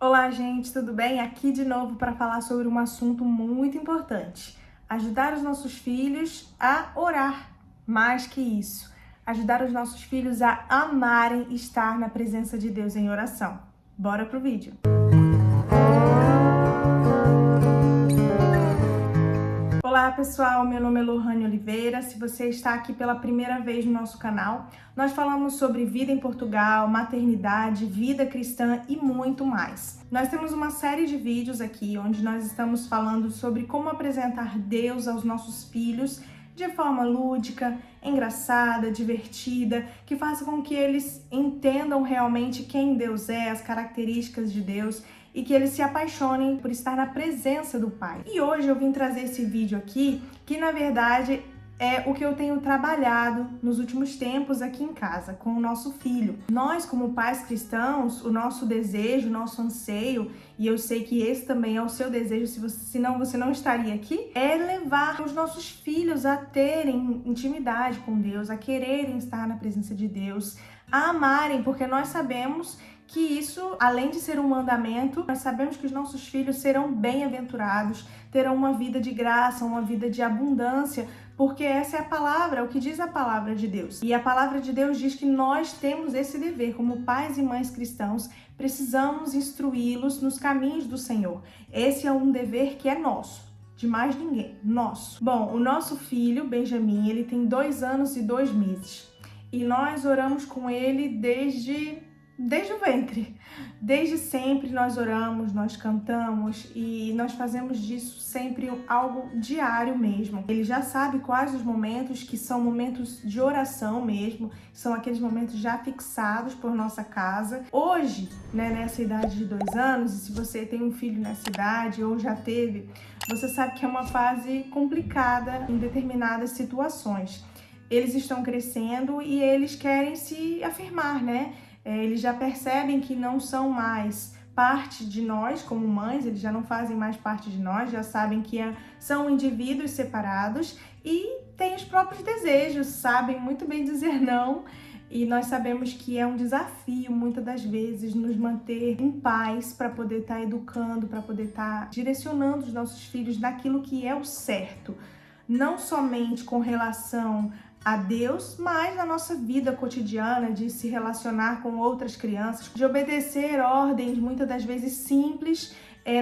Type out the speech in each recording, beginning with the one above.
Olá, gente, tudo bem? Aqui de novo para falar sobre um assunto muito importante: ajudar os nossos filhos a orar. Mais que isso, ajudar os nossos filhos a amarem estar na presença de Deus em oração. Bora pro vídeo. Olá pessoal, meu nome é Lohane Oliveira. Se você está aqui pela primeira vez no nosso canal, nós falamos sobre vida em Portugal, maternidade, vida cristã e muito mais. Nós temos uma série de vídeos aqui onde nós estamos falando sobre como apresentar Deus aos nossos filhos de forma lúdica, engraçada, divertida, que faça com que eles entendam realmente quem Deus é, as características de Deus e que eles se apaixonem por estar na presença do Pai. E hoje eu vim trazer esse vídeo aqui, que na verdade é o que eu tenho trabalhado nos últimos tempos aqui em casa, com o nosso filho. Nós, como pais cristãos, o nosso desejo, o nosso anseio, e eu sei que esse também é o seu desejo, senão você não estaria aqui, é levar os nossos filhos a terem intimidade com Deus, a quererem estar na presença de Deus, a amarem, porque nós sabemos que isso, além de ser um mandamento, nós sabemos que os nossos filhos serão bem-aventurados, terão uma vida de graça, uma vida de abundância, porque essa é a palavra, é o que diz a palavra de Deus. E a palavra de Deus diz que nós temos esse dever, como pais e mães cristãos, precisamos instruí-los nos caminhos do Senhor. Esse é um dever que é nosso. De mais ninguém, nosso. Bom, o nosso filho, Benjamin, ele tem 2 anos e 2 meses. E nós oramos com ele desde o ventre. Desde sempre nós oramos, nós cantamos e nós fazemos disso sempre algo diário mesmo. Ele já sabe quais os momentos que são momentos de oração mesmo, são aqueles momentos já fixados por nossa casa. Hoje, nessa idade de 2 anos, e se você tem um filho nessa idade ou já teve, você sabe que é uma fase complicada em determinadas situações. Eles estão crescendo e eles querem se afirmar, né? Eles já percebem que não são mais parte de nós como mães, eles já não fazem mais parte de nós, já sabem que são indivíduos separados e têm os próprios desejos, sabem muito bem dizer não. E nós sabemos que é um desafio, muitas das vezes, nos manter em paz para poder estar educando, para poder estar direcionando os nossos filhos naquilo que é o certo. Não somente com relação a Deus, mas na nossa vida cotidiana, de se relacionar com outras crianças, de obedecer ordens, muitas das vezes simples.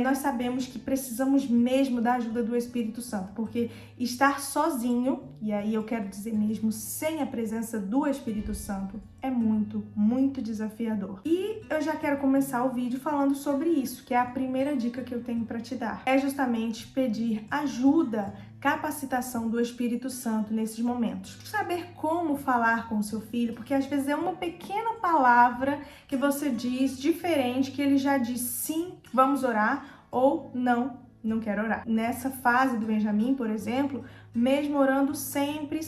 Nós sabemos que precisamos mesmo da ajuda do Espírito Santo, porque estar sozinho, e aí eu quero dizer mesmo sem a presença do Espírito Santo, é muito, muito desafiador. E eu já quero começar o vídeo falando sobre isso, que é a primeira dica que eu tenho para te dar. É justamente pedir ajuda, capacitação do Espírito Santo nesses momentos. Saber como falar com o seu filho, porque às vezes é uma pequena palavra que você diz diferente, que ele já diz sim, vamos orar, ou não quero orar. Nessa fase do Benjamin, por exemplo, mesmo orando sempre,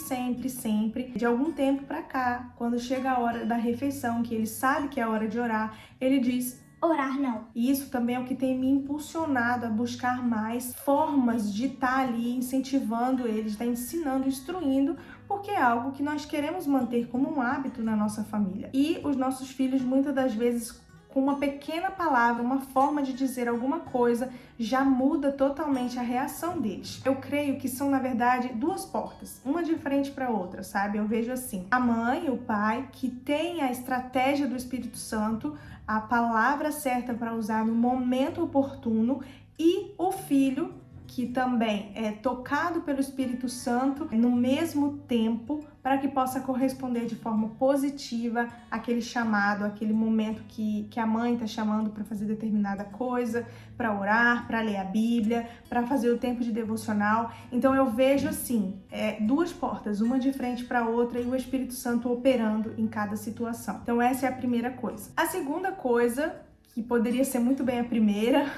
de algum tempo pra cá, quando chega a hora da refeição, que ele sabe que é a hora de orar, ele diz: orar não. E isso também é o que tem me impulsionado a buscar mais formas de estar ali incentivando eles, estar ensinando, instruindo, porque é algo que nós queremos manter como um hábito na nossa família. E os nossos filhos, muitas das vezes, com uma pequena palavra, uma forma de dizer alguma coisa, já muda totalmente a reação deles. Eu creio que são, na verdade, 2 portas, uma de frente para outra, sabe? Eu vejo assim: a mãe, o pai, que tem a estratégia do Espírito Santo, a palavra certa para usar no momento oportuno, e o filho, que também é tocado pelo Espírito Santo no mesmo tempo, para que possa corresponder de forma positiva àquele chamado, aquele momento que a mãe está chamando para fazer determinada coisa, para orar, para ler a Bíblia, para fazer o tempo de devocional. Então eu vejo assim, 2 portas, uma de frente para a outra, e o Espírito Santo operando em cada situação. Então essa é a primeira coisa. A segunda coisa, que poderia ser muito bem a primeira,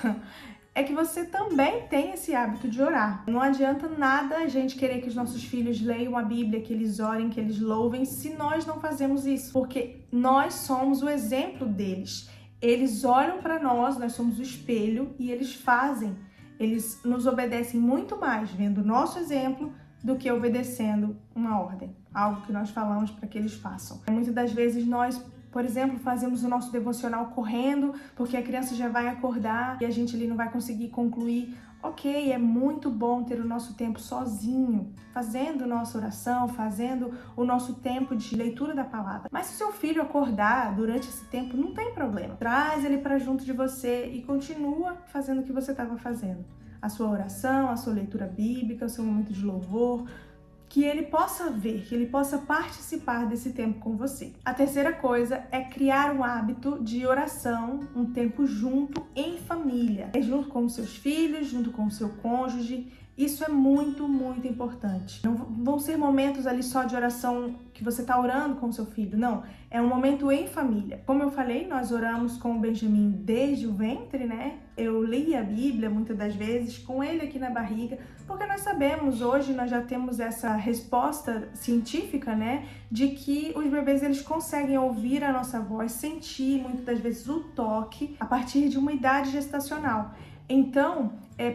é que você também tem esse hábito de orar. Não adianta nada a gente querer que os nossos filhos leiam a Bíblia, que eles orem, que eles louvem, se nós não fazemos isso, porque nós somos o exemplo deles. Eles olham para nós somos o espelho, e eles fazem. Eles nos obedecem muito mais vendo o nosso exemplo do que obedecendo uma ordem, algo que nós falamos para que eles façam. Muitas das vezes nós Por exemplo, fazemos o nosso devocional correndo, porque a criança já vai acordar e a gente ali não vai conseguir concluir. Ok, é muito bom ter o nosso tempo sozinho, fazendo nossa oração, fazendo o nosso tempo de leitura da palavra. Mas se o seu filho acordar durante esse tempo, não tem problema. Traz ele para junto de você e continua fazendo o que você estava fazendo. A sua oração, a sua leitura bíblica, o seu momento de louvor, que ele possa ver, que ele possa participar desse tempo com você. A terceira coisa é criar um hábito de oração, um tempo junto em família. É junto com os seus filhos, junto com o seu cônjuge. Isso é muito, muito importante. Não vão ser momentos ali só de oração que você está orando com o seu filho, não. É um momento em família. Como eu falei, nós oramos com o Benjamin desde o ventre, né? Eu li a Bíblia muitas das vezes com ele aqui na barriga, porque nós sabemos, hoje nós já temos essa resposta científica, né? De que os bebês, eles conseguem ouvir a nossa voz, sentir muitas das vezes o toque a partir de uma idade gestacional. Então,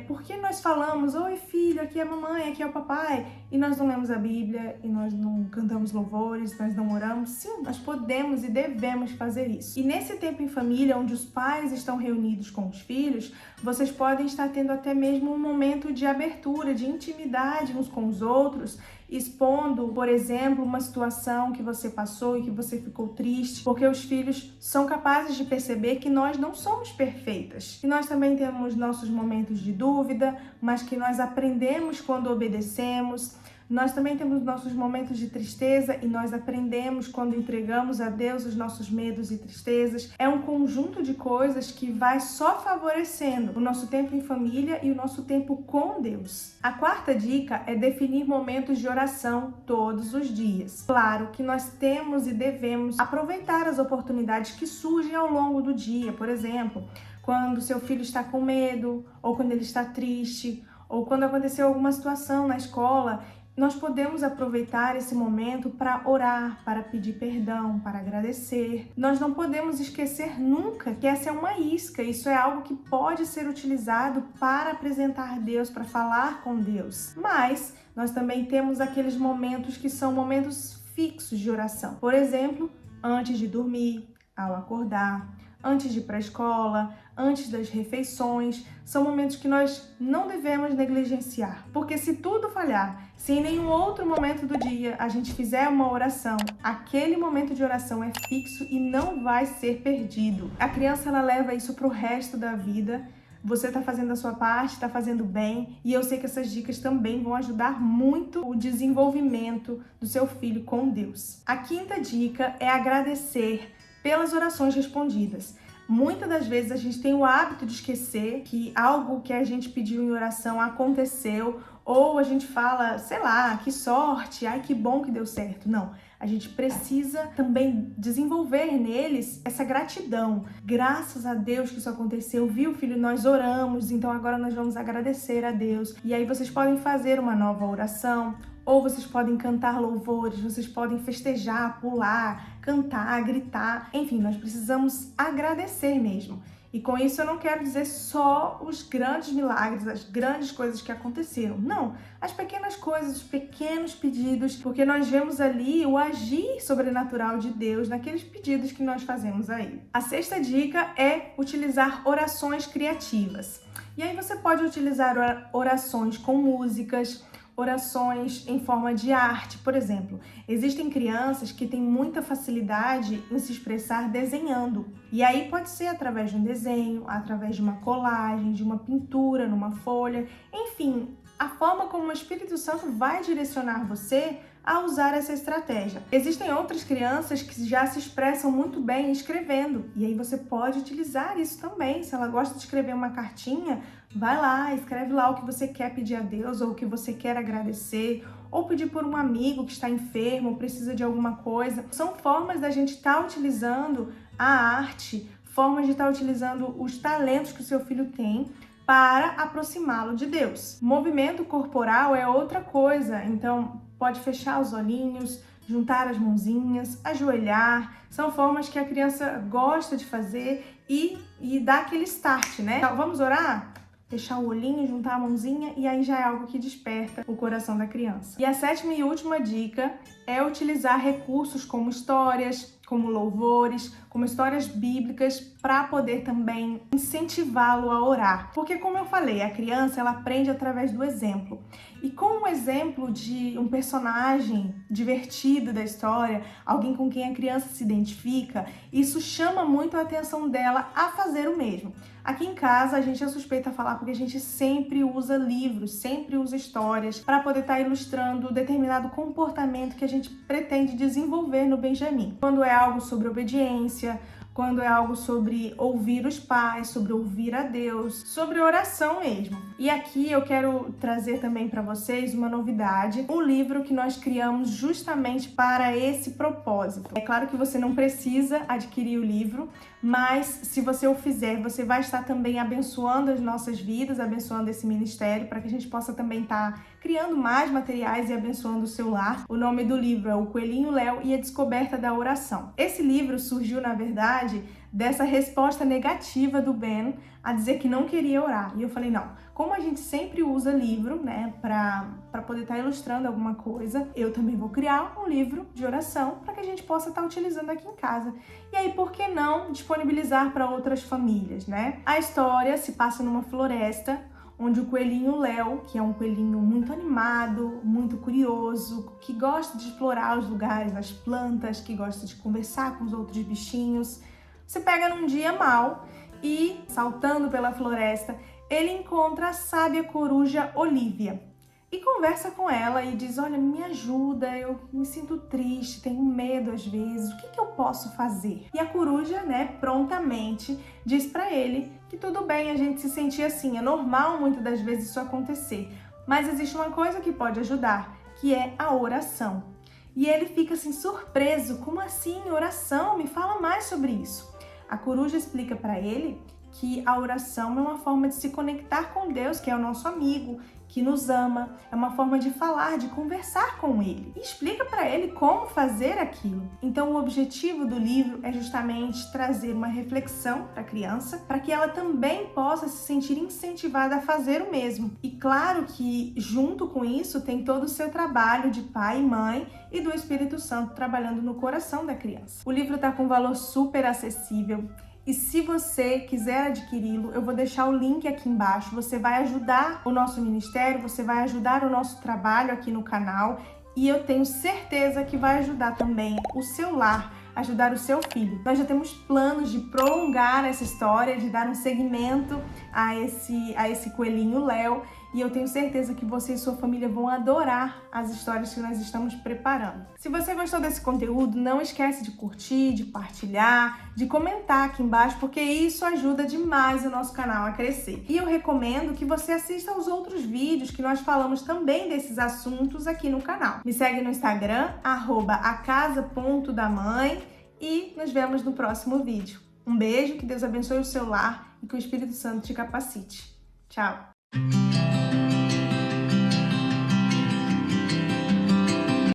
por que nós falamos, oi filho, aqui é a mamãe, aqui é o papai, e nós não lemos a Bíblia, e nós não cantamos louvores, nós não oramos? Sim, nós podemos e devemos fazer isso. E nesse tempo em família, onde os pais estão reunidos com os filhos, vocês podem estar tendo até mesmo um momento de abertura, de intimidade uns com os outros, expondo, por exemplo, uma situação que você passou e que você ficou triste, porque os filhos são capazes de perceber que nós não somos perfeitas. E nós também temos nossos momentos de dúvida, mas que nós aprendemos quando obedecemos. Nós também temos nossos momentos de tristeza e nós aprendemos quando entregamos a Deus os nossos medos e tristezas. É um conjunto de coisas que vai só favorecendo o nosso tempo em família e o nosso tempo com Deus. A quarta dica é definir momentos de oração todos os dias. Claro que nós temos e devemos aproveitar as oportunidades que surgem ao longo do dia. Por exemplo, quando seu filho está com medo, ou quando ele está triste, ou quando aconteceu alguma situação na escola, nós podemos aproveitar esse momento para orar, para pedir perdão, para agradecer. Nós não podemos esquecer nunca que essa é uma isca, isso é algo que pode ser utilizado para apresentar Deus, para falar com Deus. Mas nós também temos aqueles momentos que são momentos fixos de oração. Por exemplo, antes de dormir, ao acordar, antes de ir para a escola, antes das refeições, são momentos que nós não devemos negligenciar, porque se tudo falhar, se em nenhum outro momento do dia a gente fizer uma oração, aquele momento de oração é fixo e não vai ser perdido. A criança, ela leva isso para o resto da vida. Você está fazendo a sua parte, está fazendo bem, e eu sei que essas dicas também vão ajudar muito o desenvolvimento do seu filho com Deus. A quinta dica é agradecer pelas orações respondidas. Muitas das vezes a gente tem o hábito de esquecer que algo que a gente pediu em oração aconteceu, ou a gente fala, sei lá, que sorte, ai que bom que deu certo. Não, a gente precisa também desenvolver neles essa gratidão. Graças a Deus que isso aconteceu, viu, filho? Nós oramos, então agora nós vamos agradecer a Deus. E aí vocês podem fazer uma nova oração, ou vocês podem cantar louvores, vocês podem festejar, pular, cantar, gritar. Enfim, nós precisamos agradecer mesmo. E com isso eu não quero dizer só os grandes milagres, as grandes coisas que aconteceram. Não, as pequenas coisas, os pequenos pedidos, porque nós vemos ali o agir sobrenatural de Deus naqueles pedidos que nós fazemos aí. A sexta dica é utilizar orações criativas. E aí você pode utilizar orações com músicas, orações em forma de arte. Por exemplo, existem crianças que têm muita facilidade em se expressar desenhando. E aí pode ser através de um desenho, através de uma colagem, de uma pintura numa folha. Enfim, a forma como o Espírito Santo vai direcionar você a usar essa estratégia. Existem outras crianças que já se expressam muito bem escrevendo, e aí você pode utilizar isso também. Se ela gosta de escrever uma cartinha, vai lá, escreve lá o que você quer pedir a Deus, ou o que você quer agradecer, ou pedir por um amigo que está enfermo, ou precisa de alguma coisa. São formas da gente estar utilizando a arte, formas de estar utilizando os talentos que o seu filho tem para aproximá-lo de Deus. Movimento corporal é outra coisa, então pode fechar os olhinhos, juntar as mãozinhas, ajoelhar. São formas que a criança gosta de fazer e dar aquele start, né? Então, vamos orar? Fechar o olhinho, juntar a mãozinha, e aí já é algo que desperta o coração da criança. E a sétima e última dica é utilizar recursos como histórias, como louvores, como histórias bíblicas, para poder também incentivá-lo a orar. Porque, como eu falei, a criança ela aprende através do exemplo. E com o exemplo de um personagem divertido da história, alguém com quem a criança se identifica, isso chama muito a atenção dela a fazer o mesmo. Aqui em casa a gente é suspeita a falar porque a gente sempre usa livros, sempre usa histórias para poder estar ilustrando determinado comportamento que a gente pretende desenvolver no Benjamin. Quando é algo sobre obediência, quando é algo sobre ouvir os pais, sobre ouvir a Deus, sobre oração mesmo. E aqui eu quero trazer também para vocês uma novidade, um livro que nós criamos justamente para esse propósito. É claro que você não precisa adquirir o livro, mas se você o fizer, você vai estar também abençoando as nossas vidas, abençoando esse ministério, para que a gente possa também estar criando mais materiais e abençoando o seu lar. O nome do livro é O Coelhinho Léo e a Descoberta da Oração. Esse livro surgiu, na verdade, dessa resposta negativa do Ben a dizer que não queria orar. E eu falei, não, como a gente sempre usa livro, né, para poder estar ilustrando alguma coisa, eu também vou criar um livro de oração para que a gente possa estar utilizando aqui em casa. E aí, por que não disponibilizar para outras famílias, né? A história se passa numa floresta, onde o coelhinho Léo, que é um coelhinho muito animado, muito curioso, que gosta de explorar os lugares, as plantas, que gosta de conversar com os outros bichinhos, você pega num dia mau e, saltando pela floresta, ele encontra a sábia coruja Olivia e conversa com ela e diz, olha, me ajuda, eu me sinto triste, tenho medo às vezes, o que eu posso fazer? E a coruja, né, prontamente diz para ele que tudo bem a gente se sentir assim, é normal muitas das vezes isso acontecer, mas existe uma coisa que pode ajudar, que é a oração. E ele fica assim surpreso, como assim oração? Me fala mais sobre isso. A coruja explica para ele que a oração é uma forma de se conectar com Deus, que é o nosso amigo, que nos ama, é uma forma de falar, de conversar com ele. E explica para ele como fazer aquilo. Então, o objetivo do livro é justamente trazer uma reflexão para a criança, para que ela também possa se sentir incentivada a fazer o mesmo. E claro que, junto com isso, tem todo o seu trabalho de pai e mãe e do Espírito Santo trabalhando no coração da criança. O livro está com um valor super acessível. E se você quiser adquiri-lo, eu vou deixar o link aqui embaixo. Você vai ajudar o nosso ministério, você vai ajudar o nosso trabalho aqui no canal e eu tenho certeza que vai ajudar também o seu lar, ajudar o seu filho. Nós já temos planos de prolongar essa história, de dar um segmento a esse coelhinho Léo, e eu tenho certeza que você e sua família vão adorar as histórias que nós estamos preparando. Se você gostou desse conteúdo, não esquece de curtir, de partilhar, de comentar aqui embaixo, porque isso ajuda demais o nosso canal a crescer. E eu recomendo que você assista aos outros vídeos que nós falamos também desses assuntos aqui no canal. Me segue no Instagram, @acasa.damãe, e nos vemos no próximo vídeo. Um beijo, que Deus abençoe o seu lar e que o Espírito Santo te capacite. Tchau!